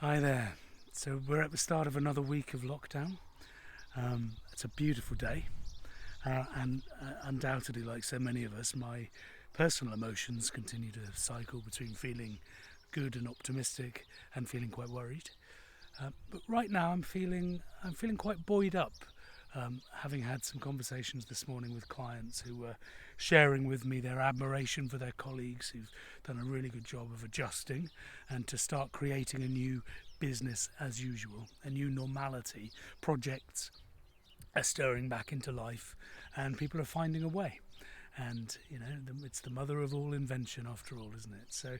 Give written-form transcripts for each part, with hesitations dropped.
Hi there. So we're at the start of another week of lockdown. It's a beautiful day, and undoubtedly, like so many of us, my personal emotions continue to cycle between feeling good and optimistic and feeling quite worried. But right now, I'm feeling quite buoyed up. Having had some conversations this morning with clients who were sharing with me their admiration for their colleagues who've done a really good job of adjusting and to start creating a new business as usual, a new normality. Projects are stirring back into life and people are finding a way. And it's the mother of all invention after all, isn't it? So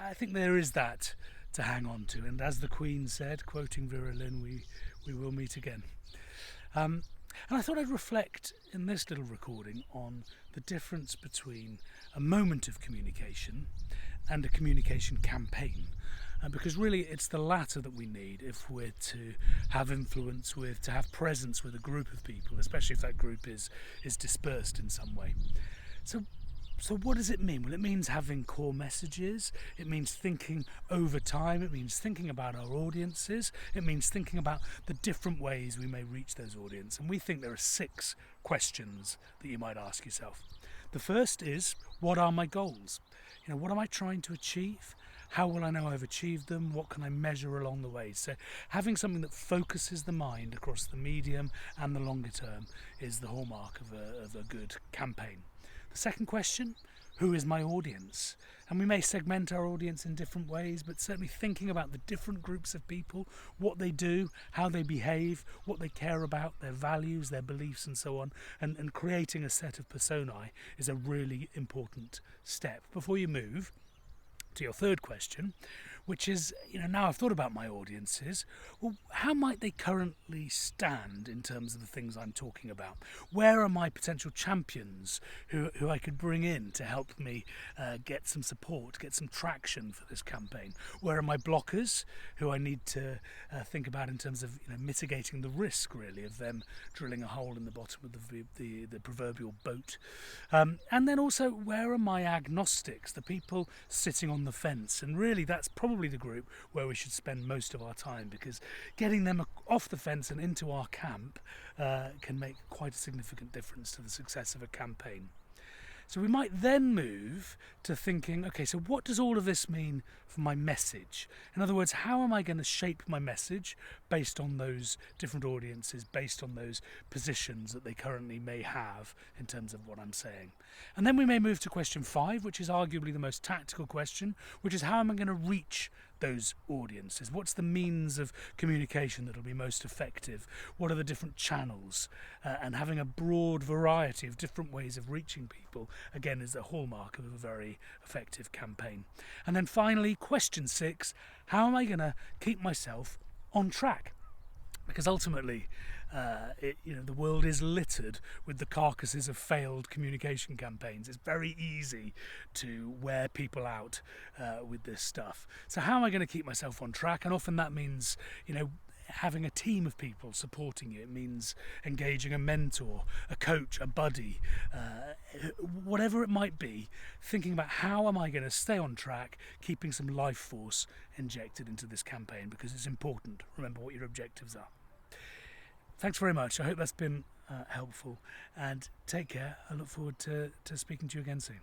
I think there is that to hang on to. And as the Queen said, quoting Vera Lynn, we will meet again. Um, and I thought I'd reflect in this little recording on the difference between a moment of communication and a communication campaign. Because really it's the latter that we need if we're to have influence with, to have presence with a group of people, especially if that group is dispersed in some way. So so what does it mean? Well, it means having core messages. It means thinking over time. It means thinking about our audiences. It means thinking about the different ways we may reach those audiences. And we think there are 6 questions that you might ask yourself. The first is, what are my goals? What am I trying to achieve? How will I know I've achieved them? What can I measure along the way? So having something that focuses the mind across the medium and the longer term is the hallmark of a good campaign. The second question, who is my audience? And we may segment our audience in different ways, but certainly thinking about the different groups of people, what they do, how they behave, what they care about, their values, their beliefs and so on, and creating a set of personae is a really important step. Before you move to your third question, which is, now I've thought about my audiences, well, how might they currently stand in terms of the things I'm talking about? Where are my potential champions who I could bring in to help me get some support, get some traction for this campaign? Where are my blockers who I need to think about in terms of mitigating the risk, really, of them drilling a hole in the bottom of the proverbial boat? And then also, where are my agnostics, the people sitting on the fence? And really, that's probably the group where we should spend most of our time, because getting them off the fence and into our camp can make quite a significant difference to the success of a campaign. So we might then move to thinking, okay, so what does all of this mean for my message? In other words, how am I going to shape my message based on those different audiences, based on those positions that they currently may have in terms of what I'm saying? And then we may move to question 5, which is arguably the most tactical question, which is how am I going to reach those audiences? What's the means of communication that will be most effective? What are the different channels? And having a broad variety of different ways of reaching people, again, is the hallmark of a very effective campaign. And then finally, question 6, how am I going to keep myself on track? Because ultimately, the world is littered with the carcasses of failed communication campaigns. It's very easy to wear people out with this stuff. So how am I going to keep myself on track? And often that means, having a team of people supporting you. It means engaging a mentor, a coach, a buddy, whatever it might be, thinking about how am I going to stay on track, keeping some life force injected into this campaign, because it's important. Remember what your objectives are. Thanks very much. I hope that's been helpful, and take care. I look forward to speaking to you again soon.